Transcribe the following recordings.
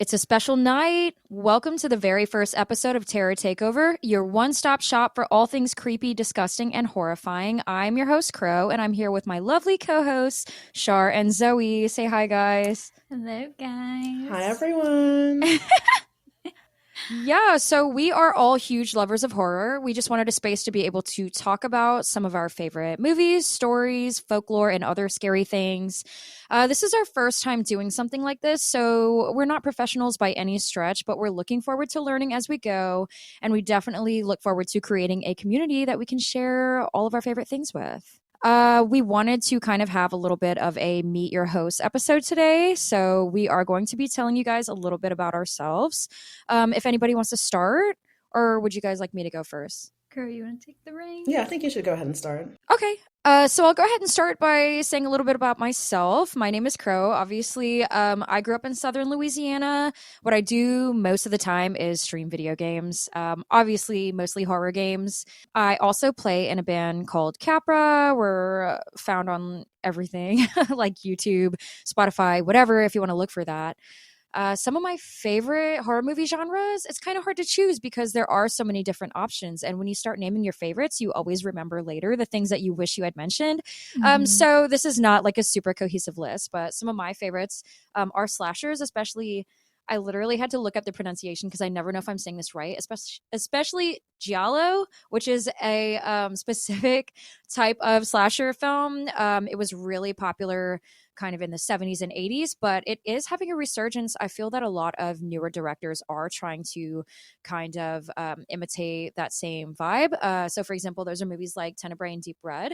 It's a special night. Welcome to the very first episode of Terror Takeover, your one-stop shop for all things creepy, disgusting, and horrifying. I'm your host, Crow, and I'm here with my lovely co-hosts, Char and Zoe. Say hi, guys. Hello, guys. Hi, everyone. Yeah, so we are all huge lovers of horror. We just wanted a space to be able to talk about some of our favorite movies, stories, folklore, and other scary things. This is our first time doing something like this, so we're not professionals by any stretch, but we're looking forward to learning as we go. And we definitely look forward to creating a community that we can share all of our favorite things with. We wanted to kind of have a little bit of a meet your host episode today. So we are going to be telling you guys a little bit about ourselves. If anybody wants to start, or would you guys like me to go first? Crow, you want to take the reins? Yeah, I think you should go ahead and start. Okay. So I'll go ahead and start by saying a little bit about myself. My name is Crow. Obviously, I grew up in southern Louisiana. What I do most of the time is stream video games. Obviously, mostly horror games. I also play in a band called Capra. We're found on everything like YouTube, Spotify, whatever, if you want to look for that. Some of my favorite horror movie genres, it's kind of hard to choose because there are so many different options. And when you start naming your favorites, you always remember later the things that you wish you had mentioned. So this is not like a super cohesive list, but some of my favorites are slashers, especially. I literally had to look up the pronunciation because I never know if I'm saying this right, especially giallo, which is a specific type of slasher film. It was really popular kind of in the 70s and 80s, but it is having a resurgence. I feel that a lot of newer directors are trying to kind of imitate that same vibe. So, for example, those are movies like Tenebrae and Deep Red.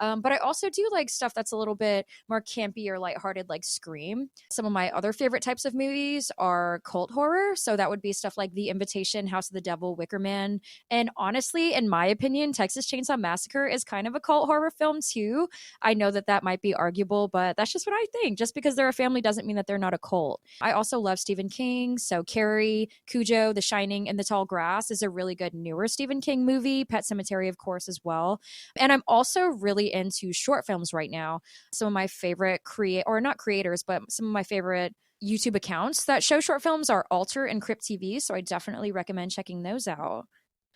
But I also do like stuff that's a little bit more campy or lighthearted, like Scream. Some of my other favorite types of movies are cult horror. So that would be stuff like The Invitation, House of the Devil, Wicker Man. And honestly, in my opinion, Texas Chainsaw Massacre is kind of a cult horror film too. I know that that might be arguable, but that's just what I think. Just because they're a family doesn't mean that they're not a cult. I also love Stephen King. So Carrie, Cujo, The Shining, and The Tall Grass is a really good newer Stephen King movie. Pet Sematary, of course, as well. And I'm also really into short films right now. Some of my favorite not creators, but some of my favorite YouTube accounts that show short films are Alter and Crypt TV. So I definitely recommend checking those out.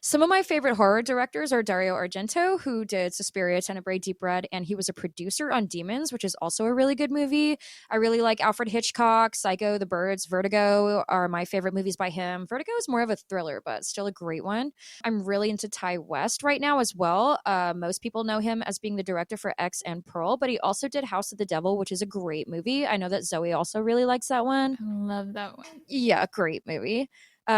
Some of my favorite horror directors are Dario Argento, who did Suspiria, Tenebrae, Deep Red, and he was a producer on Demons, which is also a really good movie. I really like Alfred Hitchcock. Psycho, The Birds, Vertigo are my favorite movies by him. Vertigo is more of a thriller, but still a great one. I'm really into Ty West right now as well. Most people know him as being the director for X and Pearl, but he also did House of the Devil, which is a great movie. I know that Zoe also really likes that one. I love that one. Yeah, great movie.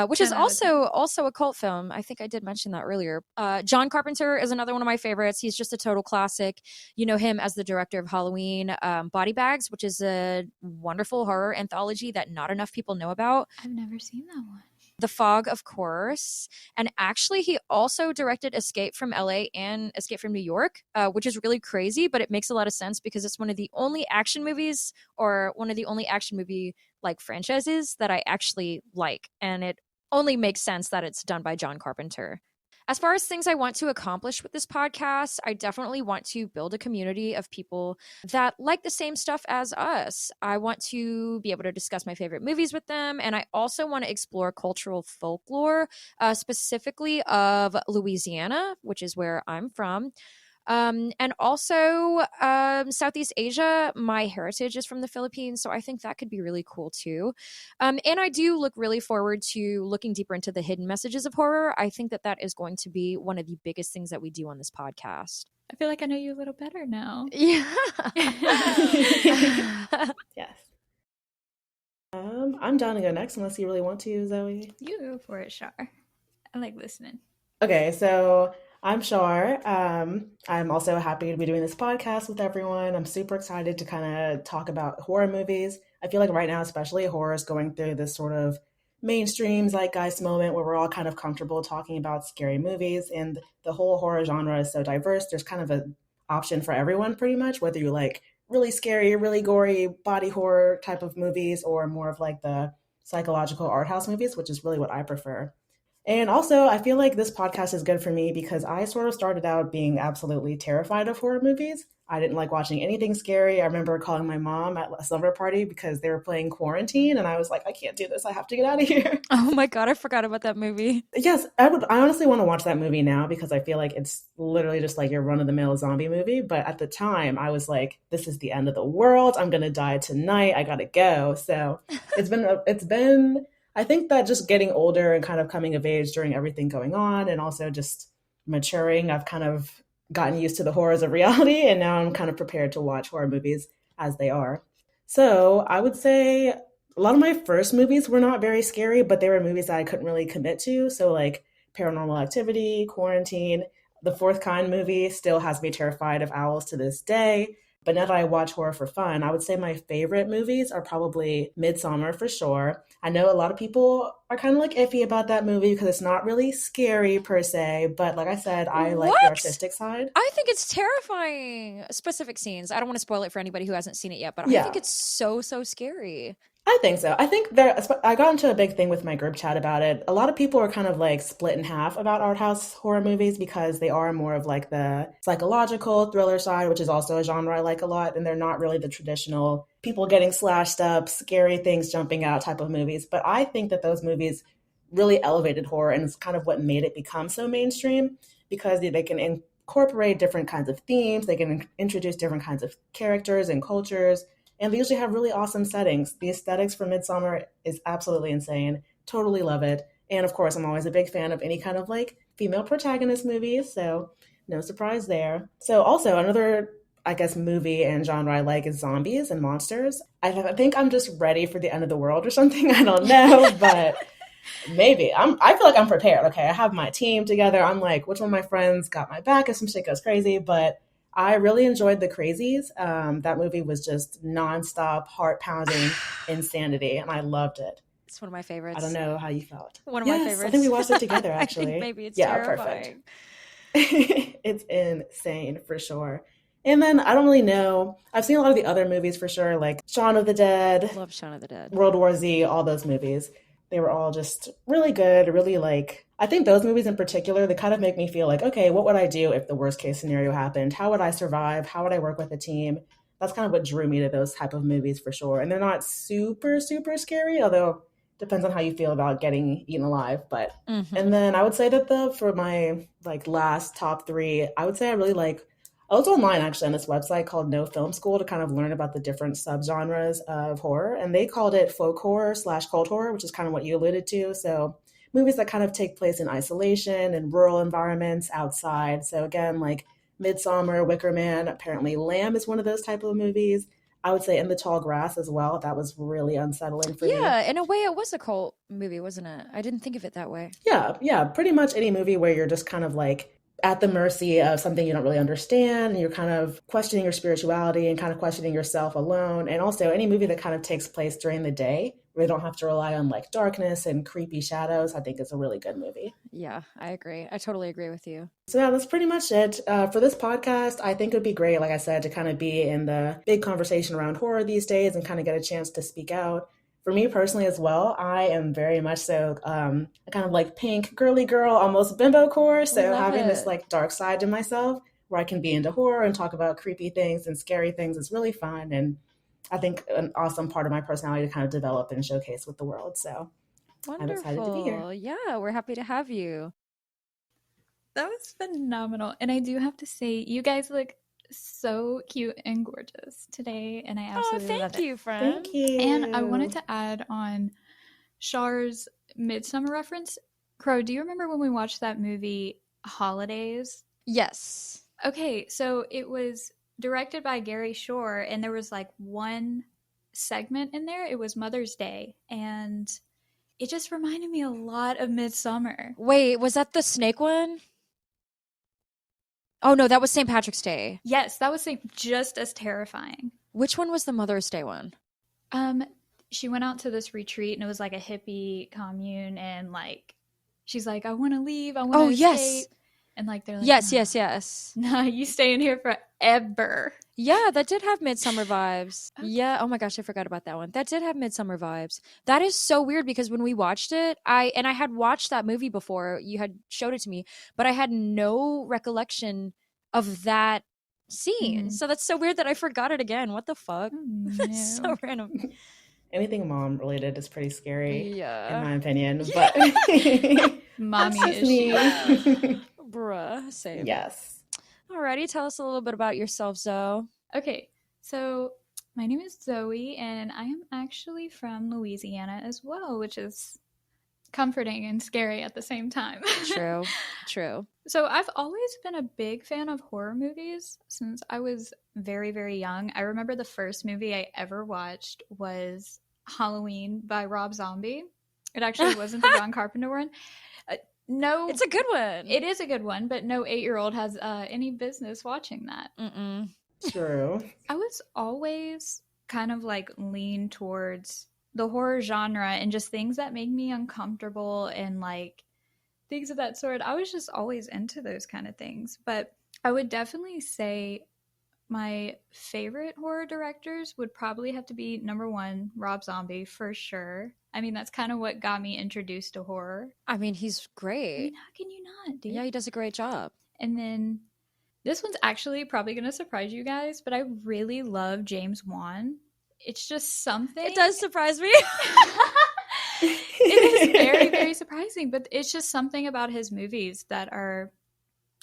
Which is also a cult film. I think I did mention that earlier. John Carpenter is another one of my favorites. He's just a total classic. You know him as the director of Halloween, Body Bags, which is a wonderful horror anthology that not enough people know about. I've never seen that one. The Fog, of course. And actually, he also directed Escape from LA and Escape from New York, which is really crazy, but it makes a lot of sense because it's one of the only action movies or one of the only action movie like franchises that I actually like. And it only makes sense that it's done by John Carpenter. As far as things I want to accomplish with this podcast, I definitely want to build a community of people that like the same stuff as us. I want to be able to discuss my favorite movies with them, and I also want to explore cultural folklore, specifically of Louisiana, which is where I'm from. And also Southeast Asia. My heritage is from the Philippines, so I think that could be really cool too. And I do look really forward to looking deeper into the hidden messages of horror. I think that that is going to be one of the biggest things that we do on this podcast. I feel like I know you a little better now. Yeah. Yes. I'm down to go next unless you really want to, Zoe. You go for it, Char. I like listening. Okay, so I'm Char. I'm also happy to be doing this podcast with everyone. I'm super excited to kind of talk about horror movies. I feel like right now, especially, horror is going through this sort of mainstream zeitgeist moment where we're all kind of comfortable talking about scary movies, and the whole horror genre is so diverse. There's kind of an option for everyone, pretty much, whether you like really scary, really gory body horror type of movies or more of like the psychological art house movies, which is really what I prefer. And also, I feel like this podcast is good for me because I sort of started out being absolutely terrified of horror movies. I didn't like watching anything scary. I remember calling my mom at a slumber party because they were playing Quarantine, and I was like, I can't do this. I have to get out of here. Oh my God, I forgot about that movie. Yes, I would. I honestly want to watch that movie now because I feel like it's literally just like your run of the mill zombie movie. But at the time, I was like, "This is the end of the world. I'm gonna die tonight. I gotta go." So it's been. I think that just getting older and kind of coming of age during everything going on, and also just maturing, I've kind of gotten used to the horrors of reality, and now I'm kind of prepared to watch horror movies as they are. So I would say a lot of my first movies were not very scary, but they were movies that I couldn't really commit to. So like Paranormal Activity, Quarantine, the Fourth Kind movie still has me terrified of owls to this day. But now that I watch horror for fun, I would say my favorite movies are probably Midsummer for sure. I know a lot of people are kind of like iffy about that movie because it's not really scary per se, but like I said, I like the What? artistic side. I think it's terrifying. Specific scenes. I don't want to spoil it for anybody who hasn't seen it yet, but I think Yeah, it's so, so scary. I think so. I think I got into a big thing with my group chat about it. A lot of people are kind of like split in half about art house horror movies because they are more of like the psychological thriller side, which is also a genre I like a lot. And they're not really the traditional people getting slashed up, scary things jumping out type of movies. But I think that those movies really elevated horror and it's kind of what made it become so mainstream because they can incorporate different kinds of themes, they can introduce different kinds of characters and cultures, and they usually have really awesome settings. The aesthetics for Midsummer is absolutely insane. Totally love it. And of course, I'm always a big fan of any kind of like female protagonist movies, so no surprise there. So also another I guess movie and genre I like is zombies and monsters. I think I'm just ready for the end of the world or something. I don't know, but maybe I feel like I'm prepared. Okay, I have my team together. I'm like, which one of my friends got my back if some shit goes crazy? But I really enjoyed The Crazies. That movie was just nonstop, heart pounding insanity, and I loved it. It's one of my I don't favorites. know how you felt. One of my Yes, I think we favorites. watched it together I think actually. maybe it's Yeah, perfect. terrifying. It's insane for sure. And then I don't really know. I've seen a lot of the other movies for sure, like Shaun of the Dead, Love Shaun of the Dead. World War Z, all those movies. They were all just really good, really like I think those movies in particular, they kind of make me feel like, okay, what would I do if the worst case scenario happened? How would I survive? How would I work with a team? That's kind of what drew me to those type of movies for sure. And they're not super, super scary, although depends on how you feel about getting eaten alive. But Hmm. and then I would say that the for my like last top three, I would say I really like I was online actually on this website called No Film School to kind of learn about the different subgenres of horror, and they called it folk horror slash cult horror, which is kind of what you alluded to. So movies that kind of take place in isolation and rural environments outside. So again, like Midsummer, Wicker Man, apparently Lamb is one of those type of movies. I would say In the Tall Grass as well. That was really unsettling for me. Yeah, in a way, it was a cult movie, wasn't it? I didn't think of it that way. Yeah, yeah, pretty much any movie where you're just kind of like at the mercy of something you don't really understand and you're kind of questioning your spirituality and kind of questioning yourself alone. And also any movie that kind of takes place during the day where you don't have to rely on like darkness and creepy shadows, I think is a really good movie. Yeah, I agree. I totally agree with you. So yeah, that's pretty much it for this podcast. I think it would be great, like I said, to kind of be in the big conversation around horror these days and kind of get a chance to speak out. For me personally as well, I am very much so a kind of like pink girly girl, almost bimbo core. So Love having this it. like dark side to myself, where I can be into horror and talk about creepy things and scary things, is really fun. And I think an awesome part of my personality to kind of develop and showcase with the world. So I'm excited to be here. Wonderful. Yeah, we're happy to have you. That was phenomenal. And I do have to say, you guys look so cute and gorgeous today, and I Oh, absolutely love thank it. you, friend. Thank And I wanted you. to add on Char's Midsummer reference. Crow, do you remember when we watched that movie Holidays? Yes. Okay, so it was directed by Gary Shore, and there was like one segment in there. It was Mother's Day, and it just reminded me a lot of Midsummer. Wait, was that the snake one? Oh no, that was St. Patrick's Day. Yes, that was like just as terrifying. Which one was the Mother's Day one? Um, she went out to this retreat, and it was like a hippie commune, and like she's like, "I want to leave, I want Oh, to escape," yes. and like they're like, Yes, "No, yes, yes. no, you stay in here forever." Yeah, that did have midsummer vibes. Okay. Yeah, oh my gosh, I forgot about that one. That did have midsummer vibes. That is so weird because when we watched it, I had watched that movie before. You had showed it to me, but I had no recollection of that scene. So that's so weird that I forgot it again. What the fuck? Oh, no. So random. Anything mom related is pretty scary, Yeah. in my opinion. But Mommy that's just me. issues. Bruh, same. Yes. Alrighty, tell us a little bit about yourself, Zoe. Okay, so my name is Zoe, and I am actually from Louisiana as well, which is comforting and scary at the same time. True, true. So I've always been a big fan of horror movies since I was very, very young. I remember the first movie I ever watched was Halloween by Rob Zombie. It actually wasn't the John Carpenter one. No, It's a good one. It is a good one, but no 8-year-old has any business watching that. Mm-mm. True. I was always kind of like lean towards the horror genre and just things that make me uncomfortable and like things of that sort. I was just always into those kind of things. But I would definitely say my favorite horror directors would probably have to be number one, Rob Zombie, for sure. I mean, that's kind of what got me introduced to horror. I mean, he's I great. mean, how can you not, dude? Yeah, he does a great job. And then this one's actually probably going to surprise you guys, but I really love James Wan. It's just something. It does surprise me. It is very, very surprising, but it's just something about his movies that are,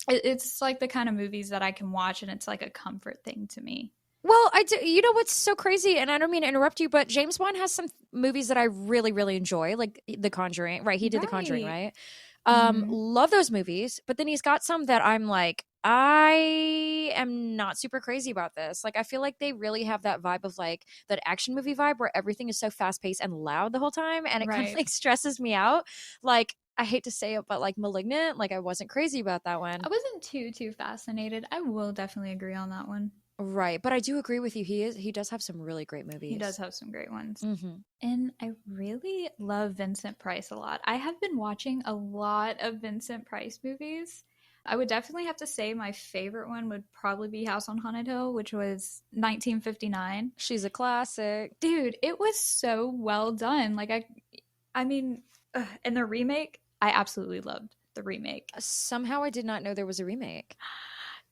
it's like the kind of movies that I can watch and it's like a comfort thing to me. Well, I do. You know what's so crazy, and I don't mean to interrupt you, but James Wan has some movies that I really, really enjoy, like The Conjuring. Right? He did The Conjuring, right? Love those movies, but then he's got some that I'm like, I am not super crazy about this. Like, I feel like they really have that vibe of like that action movie vibe where everything is so fast paced and loud the whole time, and it kind of Right. like stresses me out. Like, I hate to say it, but like Malignant, like I wasn't crazy about that one. I wasn't too fascinated. I will definitely agree on that one. Right, but I do agree with you. He does have some really great movies. He does have some great ones. Mm-hmm. And I really love Vincent Price a lot. I have been watching a lot of Vincent Price movies. I would definitely have to say my favorite one would probably be House on Haunted Hill, which was 1959. She's a classic. Dude, it was so well done. Like I mean, and the remake, I absolutely loved the remake. Somehow I did not know there was a remake.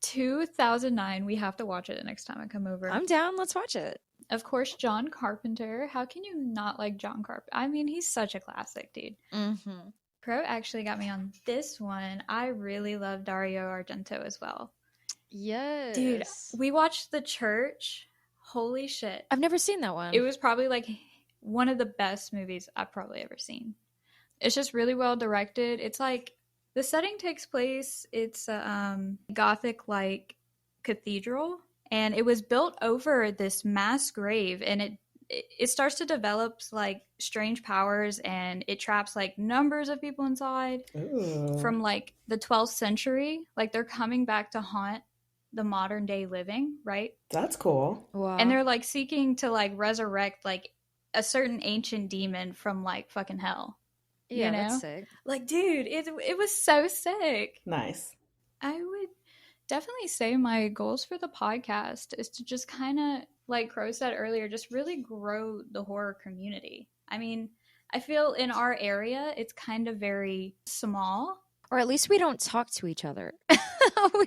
2009. We have to watch it the next time I come over. I'm down. Let's watch it. Of course, John Carpenter. How can you not like John Carpenter? I mean, he's such a classic, dude. Mm-hmm. Pro actually got me on this one. I really love Dario Argento as well. Yes. Dude, we watched The Church. Holy shit. I've never seen that one. It was probably like one of the best movies I've probably ever seen. It's just really well directed. It's like the setting takes place, it's a gothic like cathedral, and it was built over this mass grave, and it starts to develop like strange powers, and it traps like numbers of people inside. Ooh. From like the 12th century. Like they're coming back to haunt the modern day living, right? That's cool. Wow. And they're like seeking to like resurrect like a certain ancient demon from like fucking hell. Yeah, you know? that's sick. Like, dude, it was so sick. Nice. I would definitely say my goals for the podcast is to just kind of, like Crow said earlier, just really grow the horror community. I mean, I feel in our area, it's kind of very small. Or at least we don't talk to each other.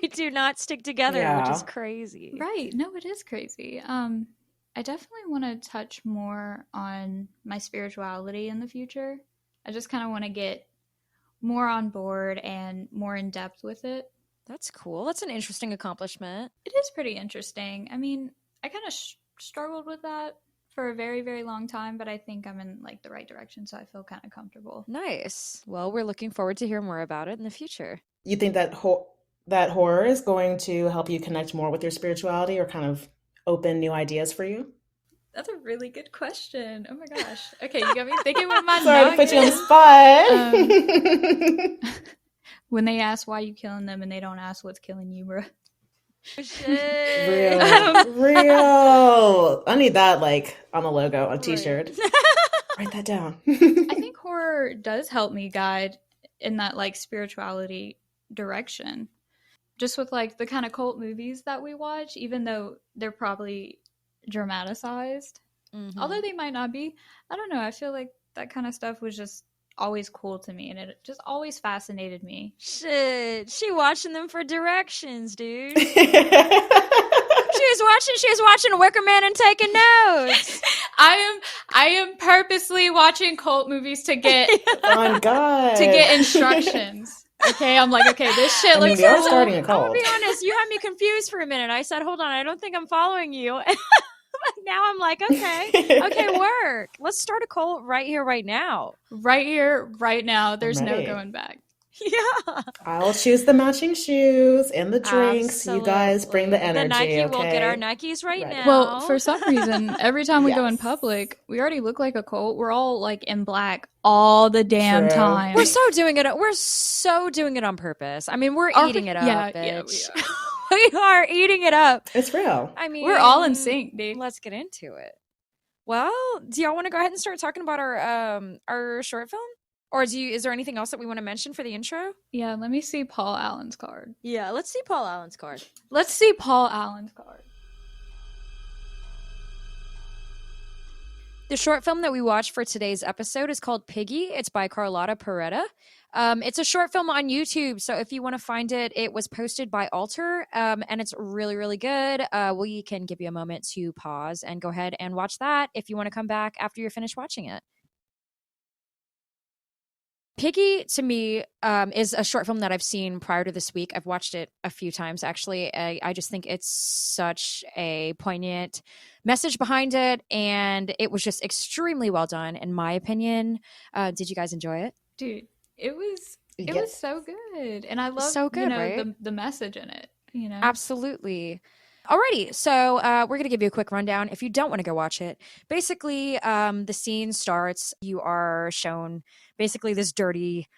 We do not stick together, which is crazy. Right. No, it is crazy. I definitely want to touch more on my spirituality in the future. I just kind of want to get more on board and more in depth with it. That's cool. That's an interesting accomplishment. It is pretty interesting. I mean, I kind of struggled with that for a very, very long time, but I think I'm in like the right direction, so I feel kind of comfortable. Nice. Well, we're looking forward to hear more about it in the future. You think that that horror is going to help you connect more with your spirituality or kind of open new ideas for you? That's a really good question. Oh my gosh. Okay, you got me thinking with my Sorry to put you on the spot. When they ask why you killing them and they don't ask what's killing you, bro. Shit. Real. I need that like on the logo, on a t-shirt. Write that down. I think horror does help me guide in that like spirituality direction. Just with like the kind of cult movies that we watch, even though they're probably dramatized, although they might not be. I don't know. I feel like that kind of stuff was just always cool to me, and it just always fascinated me. Shit, she watching them for directions, dude. She was watching Wicker Man and taking notes. I am purposely watching cult movies to get On God. to get instructions. Okay, I'm like, okay, this shit looks you're cool. starting a I'm cult. gonna be honest, you had me confused for a minute. I said, hold on, I don't think I'm following you. Now I'm like, okay, work. Let's start a cult right here, right now. Right here, right now. There's no ready. going back. Yeah. I'll choose the matching shoes and the drinks. You guys bring the Absolutely. energy. The Nike, okay? we'll get our Nikes right Ready. now. Well, for some reason, every time we go in Yes. public, we already look like a cult. We're all like in black all the damn True. time. we're so doing it. We're so doing it on purpose. I mean, we're eating it up, yeah, bitch. we are. We are eating it up. It's real. I mean, We're all in sync, dude. Let's get into it. Well, do y'all want to go ahead and start talking about our short film? Or is there anything else that we want to mention for the intro? Yeah, let me see Paul Allen's card. Yeah, let's see Paul Allen's card. Let's see Paul Allen's card. The short film that we watched for today's episode is called Piggy. It's by Carlota Pereda. It's a short film on YouTube, so if you want to find it, it was posted by Alter, and it's really, really good. We can give you a moment to pause and go ahead and watch that if you want to come back after you're finished watching it. Piggy, to me, is a short film that I've seen prior to this week. I've watched it a few times, actually. I just think it's such a poignant message behind it, and it was just extremely well done, in my opinion. Did you guys enjoy it? Dude, it was Yes. so good. And I love So good, right? the message in it, you know. Absolutely. Alrighty, so we're going to give you a quick rundown if you don't want to go watch it. Basically, the scene starts. You are shown basically this dirty,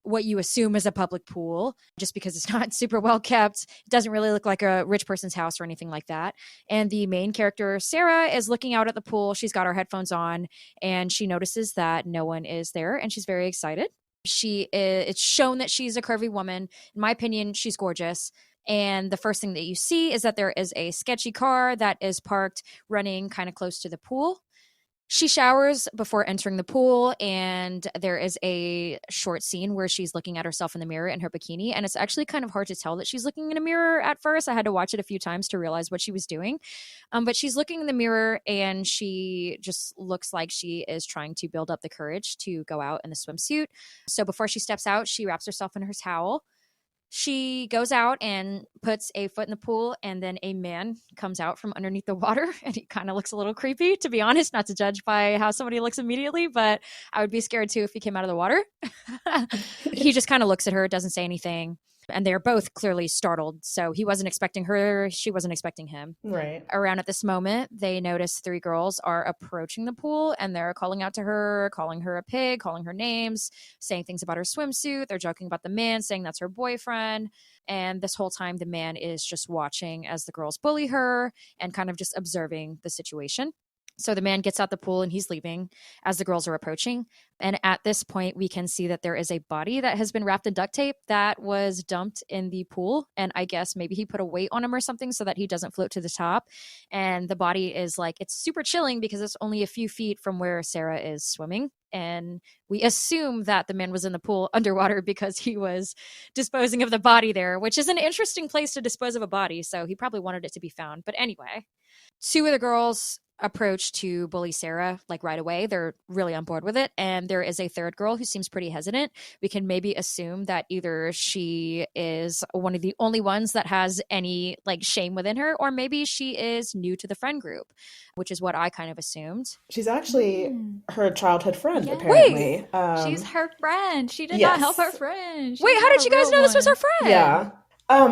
what you assume is a public pool, just because it's not super well kept. It doesn't really look like a rich person's house or anything like that. And the main character, Sarah, is looking out at the pool. She's got her headphones on, and she notices that no one is there, and she's very excited. It's shown that she's a curvy woman. In my opinion, she's gorgeous. And the first thing that you see is that there is a sketchy car that is parked running kind of close to the pool. She showers before entering the pool, and there is a short scene where she's looking at herself in the mirror in her bikini, and it's actually kind of hard to tell that she's looking in a mirror at first. I had to watch it a few times to realize what she was doing. But she's looking in the mirror, and she just looks like she is trying to build up the courage to go out in the swimsuit. So before she steps out, she wraps herself in her towel. She goes out and puts a foot in the pool, and then a man comes out from underneath the water, and he kind of looks a little creepy, to be honest, not to judge by how somebody looks immediately, but I would be scared too if he came out of the water. He just kind of looks at her, doesn't say anything, and they're both clearly startled. So he wasn't expecting her, she wasn't expecting him. Right. Around at this moment, they notice 3 girls are approaching the pool, and they're calling out to her, calling her a pig, calling her names, saying things about her swimsuit. They're joking about the man, saying that's her boyfriend. And this whole time, the man is just watching as the girls bully her and kind of just observing the situation. So the man gets out the pool and he's leaving as the girls are approaching. And at this point, we can see that there is a body that has been wrapped in duct tape that was dumped in the pool. And I guess maybe he put a weight on him or something so that he doesn't float to the top. And the body is like, it's super chilling because it's only a few feet from where Sarah is swimming. And we assume that the man was in the pool underwater because he was disposing of the body there, which is an interesting place to dispose of a body. So he probably wanted it to be found. But anyway, 2 of the girls approach to bully Sarah like right away. They're really on board with it. And there is a 3rd girl who seems pretty hesitant. We can maybe assume that either she is one of the only ones that has any like shame within her, or maybe she is new to the friend group, which is what I kind of assumed. She's actually her childhood friend, Yeah. apparently. She's her friend. She did yes. not help her friend. Wait, how did you guys know this was her friend? Yeah.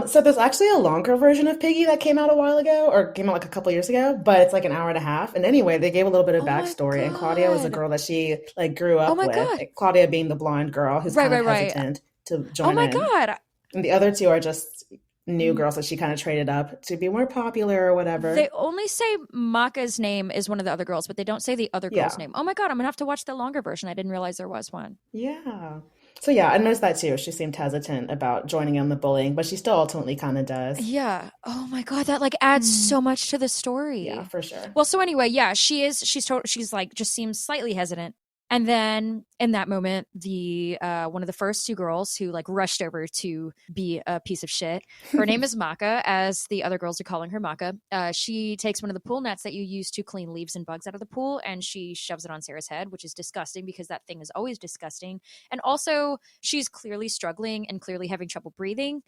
So there's actually a longer version of Piggy that came out a while ago, or came out like a couple years ago, but it's like an hour and a half. And anyway, they gave a little bit of Oh my backstory, and Claudia was a God. girl that she like grew up Oh my with. God. Claudia being the blonde girl who's Right, kind of right. hesitant to join Oh my in. God. And the other 2 are just new girls that she kind of traded up to be more popular or whatever. They only say Maka's name is one of the other girls, but they don't say the other girl's Yeah. name. Oh my God, I'm going to have to watch the longer version. I didn't realize there was one. Yeah. So yeah, I noticed that too. She seemed hesitant about joining in the bullying, but she still ultimately kind of does. Yeah. Oh my God, that like adds so much to the story. Yeah, for sure. Well, so anyway, yeah, she's like just seems slightly hesitant And then in that moment, the one of the first two girls who like rushed over to be a piece of shit, her name is Maka, as the other girls are calling her Maka. She takes one of the pool nets that you use to clean leaves and bugs out of the pool, and she shoves it on Sarah's head, which is disgusting because that thing is always disgusting. And also, she's clearly struggling and clearly having trouble breathing.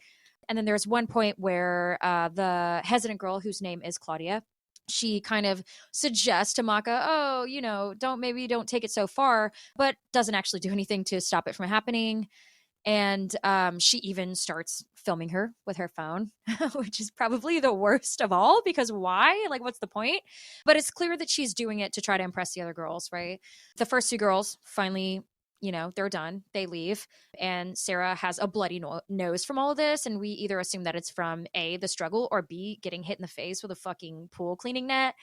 And then there's one point where the hesitant girl, whose name is Claudia, she kind of suggests to Maka, oh, don't take it so far, but doesn't actually do anything to stop it from happening. And she even starts filming her with her phone, which is probably the worst of all, because why? Like, what's the point? But it's clear that she's doing it to try to impress the other girls, right? The first two girls finally, they're done. They leave. And Sarah has a bloody nose from all of this. And we either assume that it's from A, the struggle, or B, getting hit in the face with a fucking pool cleaning net.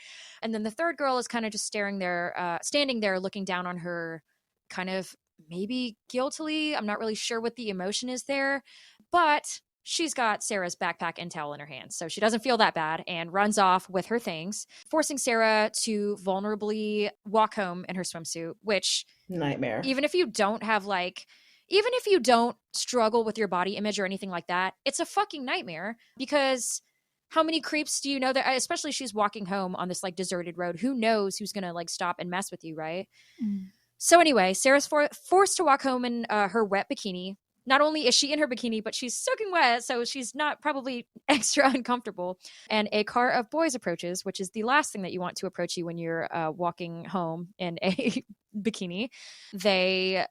And then the third girl is kind of just standing there looking down on her, kind of maybe guiltily. I'm not really sure what the emotion is there, but she's got Sarah's backpack and towel in her hands, so she doesn't feel that bad and runs off with her things, forcing Sarah to vulnerably walk home in her swimsuit, which nightmare. Even if you don't struggle with your body image or anything like that, it's a fucking nightmare, because how many creeps do you know that, especially she's walking home on this like deserted road, who knows who's gonna like stop and mess with you, right? So anyway, Sarah's forced to walk home in her wet bikini. Not only is she in her bikini, but she's soaking wet, so she's not probably extra uncomfortable. And a car of boys approaches, which is the last thing that you want to approach you when you're walking home in a bikini. They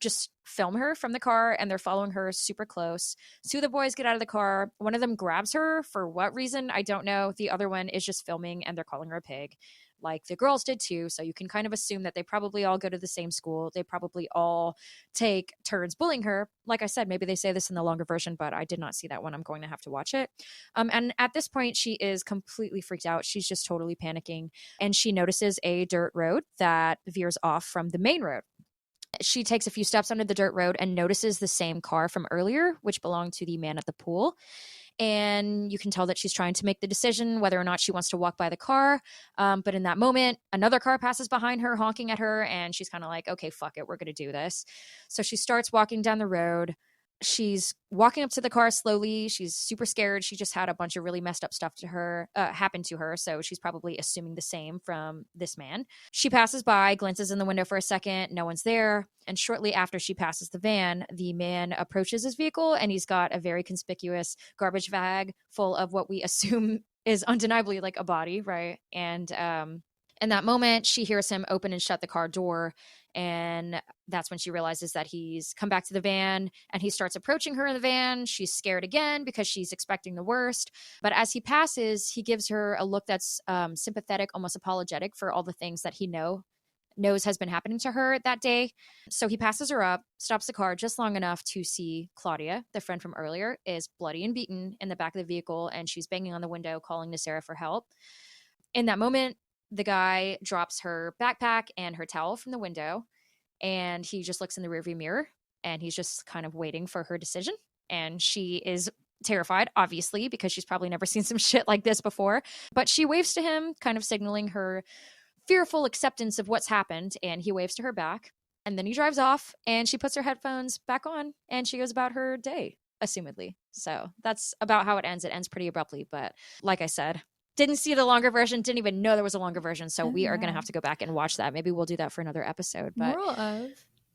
just film her from the car, and they're following her super close. Two of the boys get out of the car. One of them grabs her for what reason, I don't know. The other one is just filming, and they're calling her a pig, like the girls did too. So you can kind of assume that they probably all go to the same school. They probably all take turns bullying her. Like I said, maybe they say this in the longer version, but I did not see that one. I'm going to have to watch it. And at this point, she is completely freaked out. She's just totally panicking. And she notices a dirt road that veers off from the main road. She takes a few steps onto the dirt road and notices the same car from earlier, which belonged to the man at the pool. And you can tell that she's trying to make the decision whether or not she wants to walk by the car. But in that moment, another car passes behind her, honking at her, and she's kind of like, okay, fuck it, we're going to do this. So she starts walking down the road. She's walking up to the car slowly. She's super scared. She just had a bunch of really messed up stuff happen to her. So she's probably assuming the same from this man. She passes by, glances in the window for a second. No one's there. And shortly after she passes the van, the man approaches his vehicle, and he's got a very conspicuous garbage bag full of what we assume is undeniably like a body, right? And in that moment, she hears him open and shut the car door. And that's when she realizes that he's come back to the van, and he starts approaching her in the van. She's scared again because she's expecting the worst. But as he passes, he gives her a look that's sympathetic, almost apologetic for all the things that he knows has been happening to her that day. So he passes her up, stops the car just long enough to see Claudia, the friend from earlier, is bloody and beaten in the back of the vehicle, and she's banging on the window, calling to Sarah for help. In that moment, the guy drops her backpack and her towel from the window, and he just looks in the rearview mirror, and he's just kind of waiting for her decision. And she is terrified, obviously, because she's probably never seen some shit like this before. But she waves to him, kind of signaling her fearful acceptance of what's happened, and he waves to her back. And then he drives off, and she puts her headphones back on, and she goes about her day, assumedly. So that's about how it ends. It ends pretty abruptly, but like I said, didn't see the longer version, didn't even know there was a longer version, so we are going to have to go back and watch that. Maybe we'll do that for another episode. But moral of,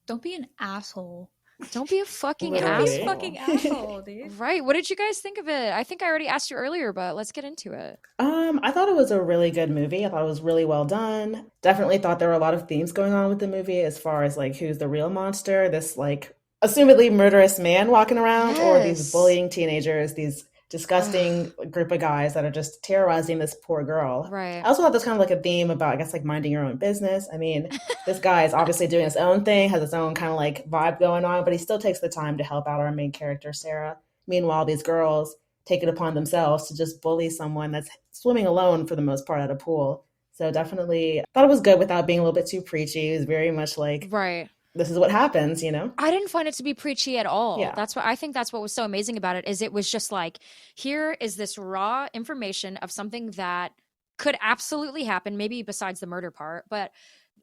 don't be an asshole. Don't be a fucking Literally. asshole. Don't be a fucking asshole, dude. Right. What did you guys think of it? I think I already asked you earlier, but let's get into it. I thought it was a really good movie. I thought it was really well done. Definitely thought there were a lot of themes going on with the movie as far as like who's the real monster, this like assumedly murderous man walking around, or these Yes. bullying teenagers, these disgusting group of guys that are just terrorizing this poor girl. Right. I also thought there's kind of like a theme about, I guess, like minding your own business. I mean, this guy is obviously doing his own thing, has his own kind of like vibe going on, but he still takes the time to help out our main character, Sarah. Meanwhile, these girls take it upon themselves to just bully someone that's swimming alone for the most part at a pool. So definitely thought it was good without being a little bit too preachy. It was very much like, Right. this is what happens, you know? I didn't find it to be preachy at all. Yeah. That's what I think that's what was so amazing about it, is it was just like, here is this raw information of something that could absolutely happen, maybe besides the murder part, but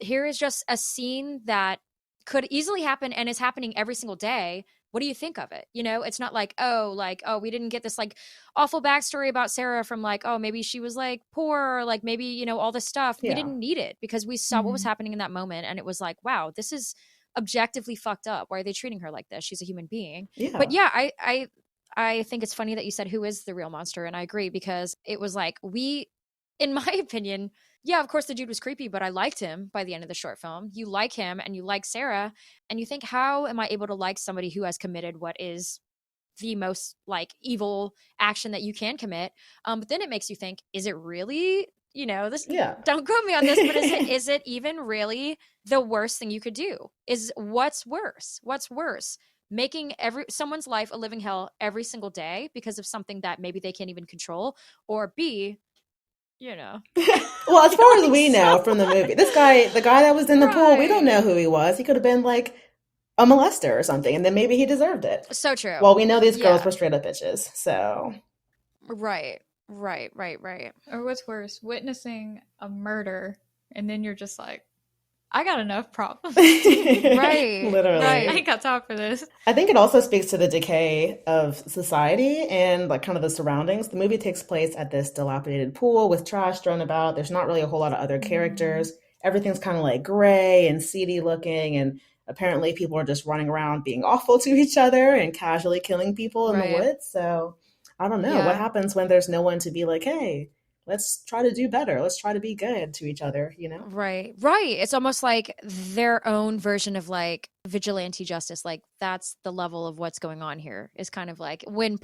here is just a scene that could easily happen and is happening every single day. What do you think of it? You know, it's not like, oh, we didn't get this like awful backstory about Sarah from like, oh, maybe she was like poor, or like maybe, you know, all this stuff. We Yeah. didn't need it because we saw what was happening in that moment. And it was like, wow, this is objectively fucked up. Why are they treating her like this? She's a human being. But Yeah. yeah, I think it's funny that you said who is the real monster. And I agree, because it was like, in my opinion, yeah, of course the dude was creepy, but I liked him by the end of the short film. You like him and you like Sarah, and you think, how am I able to like somebody who has committed what is the most like evil action that you can commit? But then it makes you think, is it really, you know, this, Yeah. don't quote me on this, but is it even really the worst thing you could do? Is what's worse? What's worse? Making someone's life a living hell every single day because of something that maybe they can't even control, or B, you know, Well, as far as killing we know from the movie, this guy, the guy that was in the pool, we don't know right. who he was. He could have been like a molester or something, and then maybe he deserved it. So true. Well, we know these girls Yeah. were straight up bitches, so Right. Right. Or what's worse, witnessing a murder and then you're just like, I got enough problems. Right. literally. I ain't got time for this. I think it also speaks to the decay of society and like kind of the surroundings. The movie takes place at this dilapidated pool with trash thrown about. There's not really a whole lot of other characters. Everything's kind of like gray and seedy looking, and apparently people are just running around being awful to each other and casually killing people in the Right. woods. So I don't know what Yeah. happens when there's no one to be like, hey, let's try to do better. Let's try to be good to each other, you know? Right. It's almost like their own version of like vigilante justice. Like that's the level of what's going on here, is kind of like when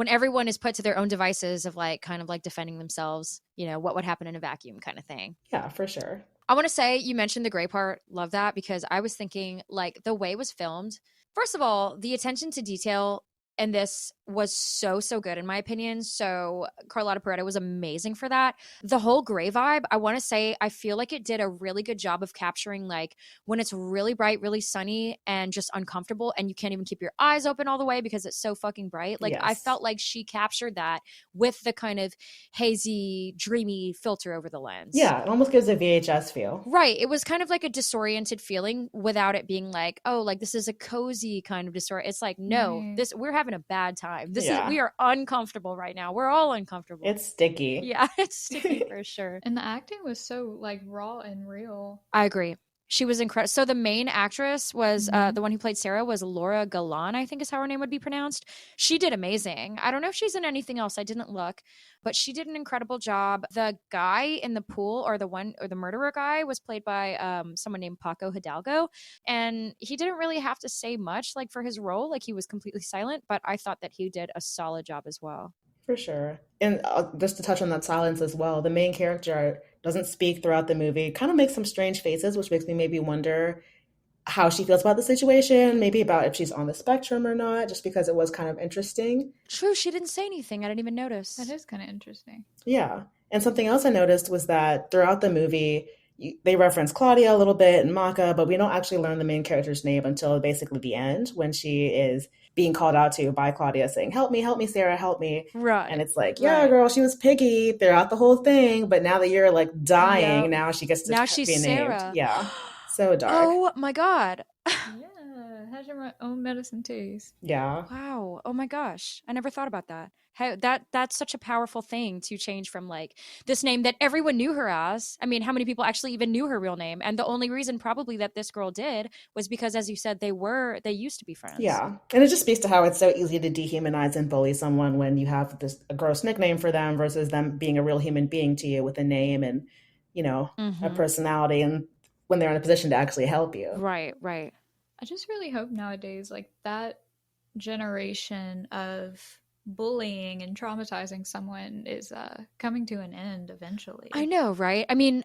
everyone is put to their own devices of like kind of like defending themselves, you know, what would happen in a vacuum kind of thing. Yeah, for sure. I want to say, you mentioned the gray part. Love that, because I was thinking like the way it was filmed. First of all, the attention to detail in this was so good in my opinion. So Carlota Pereda was amazing for that. The whole gray vibe, I want to say, I feel like it did a really good job of capturing like when it's really bright, really sunny and just uncomfortable and you can't even keep your eyes open all the way because it's so fucking bright. Like I Yes. felt like she captured that with the kind of hazy, dreamy filter over the lens. Yeah, it almost gives a VHS feel. Right. It was kind of like a disoriented feeling without it being like, oh, like this is a cozy kind of disorient. It's like, no, Right. we're having a bad time. Yeah. We are uncomfortable right now. We're all uncomfortable. It's sticky. Yeah, it's sticky for sure. And the acting was so like raw and real. I agree. She was incredible. So the main actress was the one who played Sarah was Laura Galan, I think is how her name would be pronounced. She did amazing. I don't know if she's in anything else. I didn't look, but she did an incredible job. The guy in the pool, or the murderer guy, was played by someone named Paco Hidalgo, and he didn't really have to say much like for his role. Like he was completely silent, but I thought that he did a solid job as well. For sure. And just to touch on that silence as well, the main character doesn't speak throughout the movie, kind of makes some strange faces, which makes me maybe wonder how she feels about the situation, maybe about if she's on the spectrum or not, just because it was kind of interesting. True, she didn't say anything. I didn't even notice. That is kind of interesting. Yeah. And something else I noticed was that throughout the movie, they reference Claudia a little bit and Maka, but we don't actually learn the main character's name until basically the end when she is being called out to by Claudia saying, help me, Sarah, help me. Right. And it's like, yeah, Right. girl, she was Piggy throughout the whole thing, but now that you're like dying, Yep. now she gets to Now be she's named. Sarah. Yeah. So dark. Oh my God. Yeah, has your own medicine taste. Yeah. Wow. Oh my gosh. I never thought about that. How that's such a powerful thing to change from like this name that everyone knew her as. I mean, how many people actually even knew her real name? And the only reason probably that this girl did was because, as you said, they used to be friends. Yeah. And it just speaks to how it's so easy to dehumanize and bully someone when you have a gross nickname for them versus them being a real human being to you with a name and, you know, a personality, and when they're in a position to actually help you. Right. I just really hope nowadays, like that generation of bullying and traumatizing someone is coming to an end eventually. I know, right? I mean,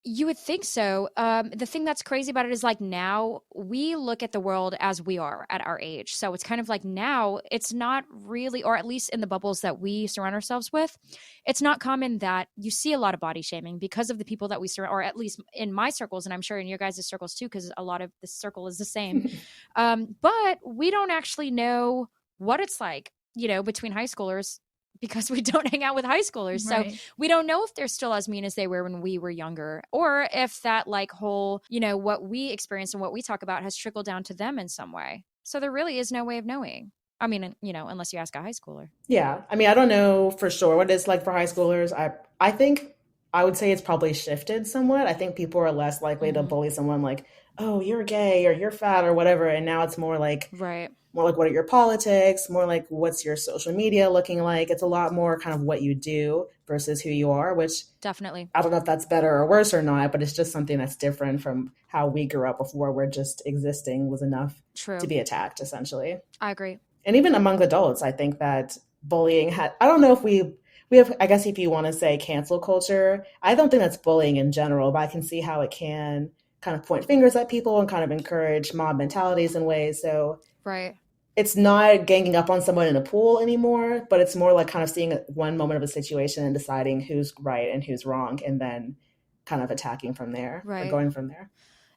you would think so. The thing that's crazy about it is like now we look at the world as we are at our age. So it's kind of like now it's not really, or at least in the bubbles that we surround ourselves with, it's not common that you see a lot of body shaming because of the people that we surround, or at least in my circles, and I'm sure in your guys' circles too, because a lot of the circle is the same. But we don't actually know what it's like, you know, between high schoolers because we don't hang out with high schoolers. So Right. we don't know if they're still as mean as they were when we were younger, or if that like whole, what we experience and what we talk about has trickled down to them in some way. So there really is no way of knowing. I mean, unless you ask a high schooler. Yeah. I mean, I don't know for sure what it's like for high schoolers. I think I would say it's probably shifted somewhat. I think people are less likely to Mm-hmm. bully someone like, "Oh, you're gay" or "you're fat" or whatever, and now it's Right. more like what are your politics, more like what's your social media looking like. It's a lot more kind of what you do versus who you are, which Definitely. I don't know if that's better or worse or not, but it's just something that's different from how we grew up before, where just existing was enough to True. be attacked, essentially. I agree. And even among adults, I think that bullying had, I don't know if we have, I guess if you want to say cancel culture, I don't think that's bullying in general, but I can see how it can kind of point fingers at people and kind of encourage mob mentalities in ways. So Right. it's not ganging up on someone in a pool anymore, but it's more like kind of seeing one moment of a situation and deciding who's right and who's wrong, and then kind of attacking from there or Right. going from there.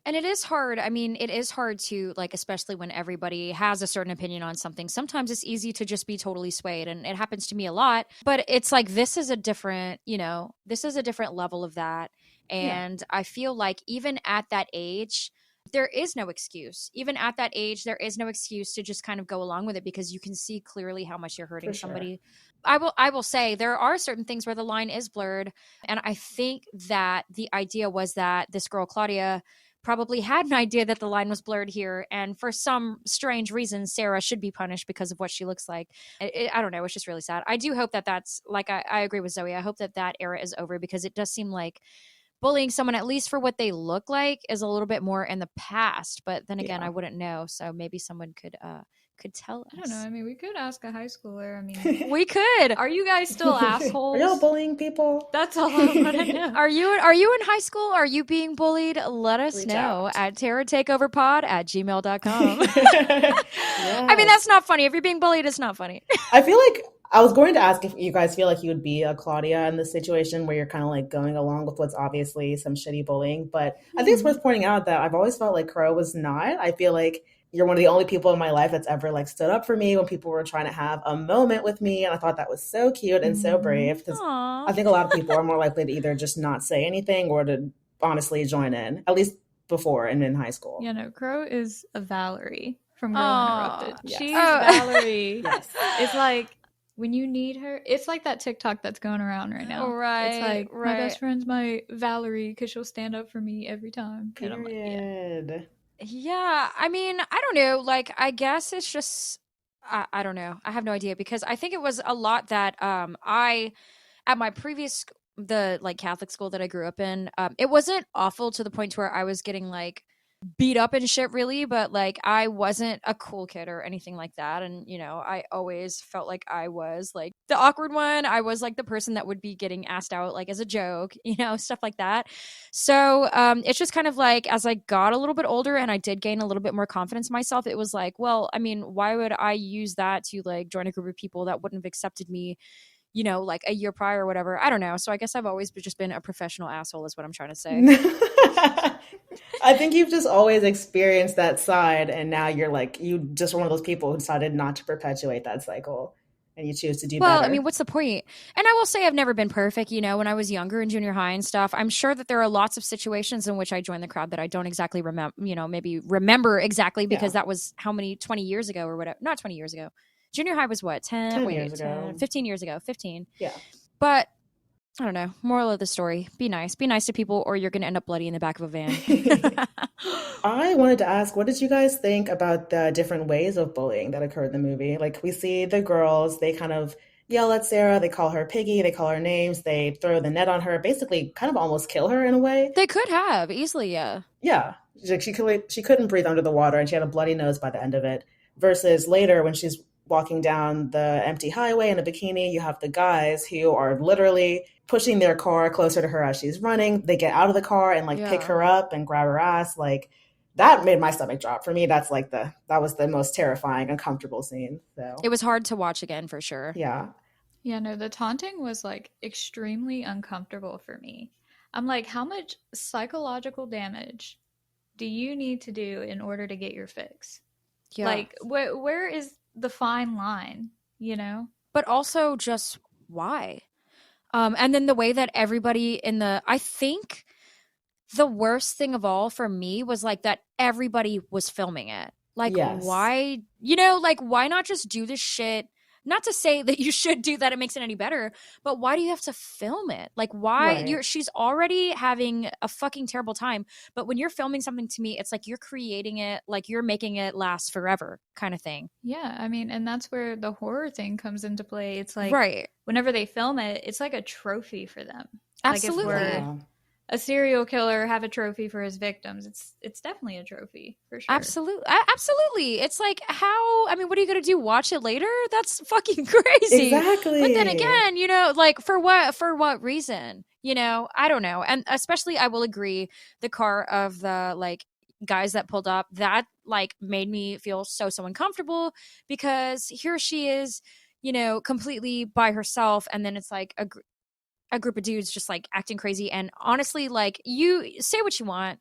And it is hard. I mean, it is hard to, like, especially when everybody has a certain opinion on something. Sometimes it's easy to just be totally swayed. And it happens to me a lot. But it's like, this is a different, this is a different level of that. Yeah, And I feel like even at that age, there is no excuse. Even at that age, there is no excuse to just kind of go along with it, because you can see clearly how much you're hurting for sure. somebody. I will say there are certain things where the line is blurred. And I think that the idea was that this girl, Claudia, probably had an idea that the line was blurred here, and for some strange reason Sarah should be punished because of what she looks like. I don't know, it's just really sad. I do hope that that's like, I agree with Zoe. I hope that that era is over, because it does seem like bullying someone, at least for what they look like, is a little bit more in the past. But then again, Yeah. I wouldn't know, so maybe someone could tell I don't know. us. I mean, we could ask a high schooler. I mean, We could. are you guys still Are y'all assholes? bullying people? That's all I want to know. Are you in high school? Are you being bullied? Let us Reach know out. at terrortakeoverpod@gmail.com. I mean, that's Yes. not funny. If you're being bullied, it's not funny. I feel like I was going to ask if you guys feel like you would be a Claudia in this situation where you're kind of like going along with what's obviously some shitty bullying. But I think it's Mhm. worth pointing out that I've always felt like Crow was not. I feel like you're one of the only people in my life that's ever like stood up for me when people were trying to have a moment with me. And I thought that was so cute and so Mhm. brave, because I Aw. think a lot of people are more likely to either just not say anything or to honestly join in, at least before and in high school. Yeah, no, Crow is a Valerie from Girl Aw. Interrupted. Yes. She's Oh. Valerie. Yes. It's like when you need her, it's like that TikTok that's going around right now. It's Right, like my best right. friend's my Valerie because she'll stand up for me every time. And I'm like, yeah. Period. Yeah, I mean, I don't know. Like, I guess it's just, I don't know. I have no idea, because I think it was a lot that I at my previous the like Catholic school that I grew up in, it wasn't awful to the point to where I was getting like beat up and shit, really, but like I wasn't a cool kid or anything like that. And I always felt like I was like the awkward one. I was like the person that would be getting asked out like as a joke, stuff like that. So it's just kind of like, as I got a little bit older and I did gain a little bit more confidence in myself, it was like, well, I mean, why would I use that to like join a group of people that wouldn't have accepted me, like a year prior or whatever? I don't know. So I guess I've always just been a professional asshole, is what I'm trying to say. I think you've just always experienced that side, and now you're like, you just were one of those people who decided not to perpetuate that cycle, and you choose to do Well, I mean, better. what's the point? And I will say I've never been perfect, when I was younger in junior high and stuff. I'm sure that there are lots of situations in which I joined the crowd that I don't exactly remember, maybe remember exactly, because Yeah, that was how many, 20 years ago or whatever. Not 20 years ago. Junior high was what? 10, 10 years wait, 10, ago. 15 years ago, 15. Yeah. But I don't know. Moral of the story: be nice. Be nice to people, or you're going to end up bloody in the back of a van. I wanted to ask, what did you guys think about the different ways of bullying that occurred in the movie? Like, we see the girls, they kind of yell at Sarah, they call her Piggy, they call her names, they throw the net on her, basically kind of almost kill her in a way. They could have easily, yeah. Yeah, like she couldn't breathe under the water, and she had a bloody nose by the end of it. Versus later, when she's walking down the empty highway in a bikini, you have the guys who are literally pushing their car closer to her as she's running. They get out of the car and like pick Yeah. her up and grab her ass. Like, that made my stomach drop. For me, that's like that was the most terrifying, uncomfortable scene. So It was hard to watch again, for sure. yeah, Yeah, no, the taunting was like extremely uncomfortable for me. I'm like, how much psychological damage do you need to do in order to get your fix? Yeah. Like, where is the fine line, you know? But also just why? And then the way that everybody I think the worst thing of all for me was like that everybody was filming it. Like, Yes. why, like, why not just do this shit? Not to say that you should do that, it makes it any better, but why do you have to film it? Like, why Right. she's already having a fucking terrible time. But when you're filming something, to me, it's like you're creating it, like you're making it last forever kind of thing. Yeah, I mean, and that's where the horror thing comes into play. It's like Right. whenever they film it, it's like a trophy for them. Like if we're Absolutely. Yeah. a serial killer have a trophy for his victims, it's definitely a trophy for sure. Absolutely. Absolutely. It's like, how, I mean, what are you going to do? Watch it later? That's fucking crazy. But then Exactly. again, like, for what reason? I don't know. And especially, I will agree, the car of the like guys that pulled up, that like made me feel so uncomfortable, because here she is, completely by herself, and then it's like a group of dudes just like acting crazy. And honestly, like, you say what you want,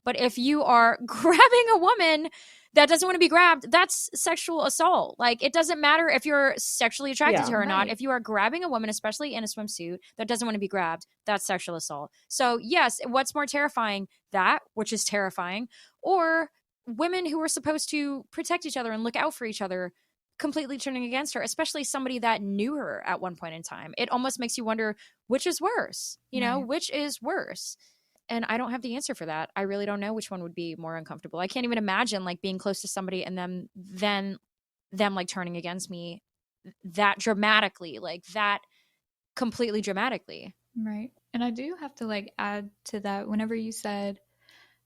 but if you are grabbing a woman that doesn't want to be grabbed, that's sexual assault. Like, it doesn't matter if you're sexually attracted to Yeah. her or not. Right. If you are grabbing a woman, especially in a swimsuit, that doesn't want to be grabbed, that's sexual assault. So yes, what's more terrifying, that, which is terrifying, or women who are supposed to protect each other and look out for each other completely turning against her, especially somebody that knew her at one point in time? It almost makes you wonder, which is worse, Right. which is worse? And I don't have the answer for that. I really don't know which one would be more uncomfortable. I can't even imagine like being close to somebody and then them like turning against me that dramatically, like that completely dramatically. Right. And I do have to like add to that whenever you said,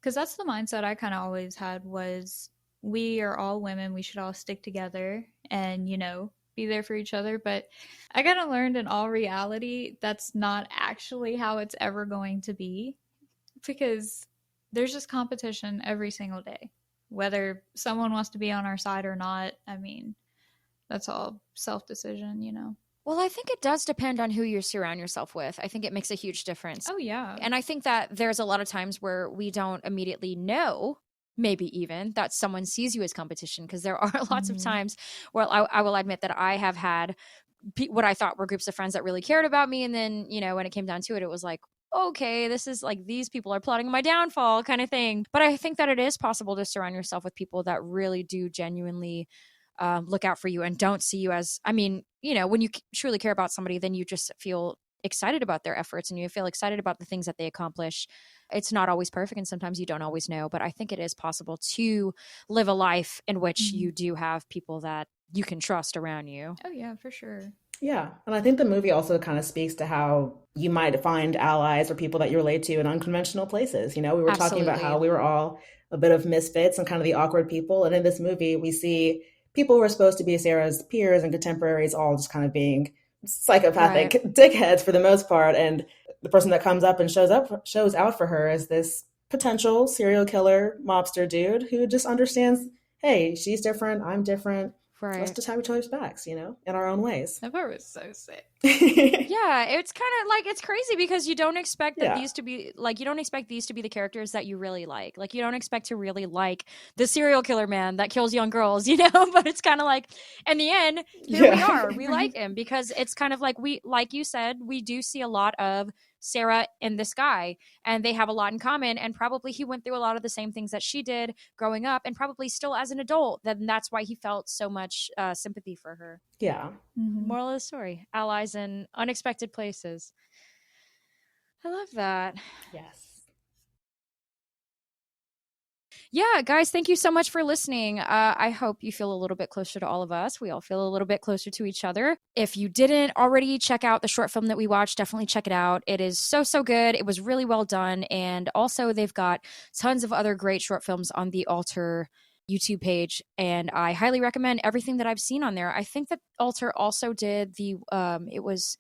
because that's the mindset I kind of always had was we are all women, we should all stick together and, be there for each other. But I kind of learned in all reality, that's not actually how it's ever going to be, because there's just competition every single day. Whether someone wants to be on our side or not, I mean, that's all self decision. Well, I think it does depend on who you surround yourself with. I think it makes a huge difference. Oh, yeah. And I think that there's a lot of times where we don't immediately know, maybe even, that someone sees you as competition, because there are lots of Mhm. times where I will admit that I have had what I thought were groups of friends that really cared about me. And then, when it came down to it, it was like, okay, this is like, these people are plotting my downfall kind of thing. But I think that it is possible to surround yourself with people that really do genuinely look out for you and don't see you as, I mean, when you truly care about somebody, then you just feel excited about their efforts and you feel excited about the things that they accomplish. It's not always perfect and sometimes you don't always know, but I think it is possible to live a life in which Mhm. you do have people that you can trust around you. Oh, yeah, for sure. Yeah. And I think the movie also kind of speaks to how you might find allies or people that you relate to in unconventional places. We were talking about how Absolutely. we were all a bit of misfits and kind of the awkward people. And in this movie, we see people who are supposed to be Sarah's peers and contemporaries all just kind of being psychopathic Right. dickheads for the most part. And the person that comes up and shows out for her is this potential serial killer mobster dude who just understands, hey, she's different, I'm different. Let's Right. just have each other's backs, in our own ways. That part was so sick. Yeah, it's kind of like, it's crazy because you don't expect that Yeah. these to be like, you don't expect these to be the characters that you really like. Like, you don't expect to really like the serial killer man that kills young girls, but it's kind of like, in the end, here we Yeah. are. We Right. like him because it's kind of like, like you said, we do see a lot of Sarah in this guy, and they have a lot in common. And probably he went through a lot of the same things that she did growing up, and probably still as an adult. Then that's why he felt so much sympathy for her. Yeah. Mhm. Moral of the story: allies in unexpected places. I love that. Yes. Yeah, guys, thank you so much for listening. I hope you feel a little bit closer to all of us. We all feel a little bit closer to each other. If you didn't already check out the short film that we watched, definitely check it out. It is so good. It was really well done. And also, they've got tons of other great short films on the Alter YouTube page, and I highly recommend everything that I've seen on there. I think that Alter also did it was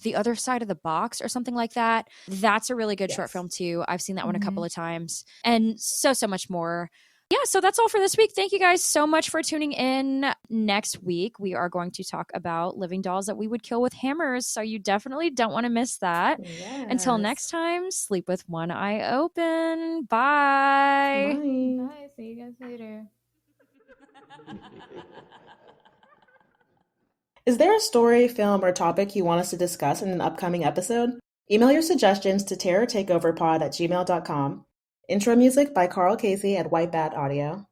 The Other Side of the Box or something like that. That's a really good short Yes. film too. I've seen that one a couple Mhm. of times, and so much more. Yeah, so that's all for this week. Thank you guys so much for tuning in. Next week, we are going to talk about living dolls that we would kill with hammers. So you definitely don't want to miss that. Until next Yes. time, sleep with one eye open. Bye. Bye. Bye. See you guys later. Is there a story, film, or topic you want us to discuss in an upcoming episode? Email your suggestions to terrortakeoverpod@gmail.com. Intro music by Carl Casey at White Bat Audio.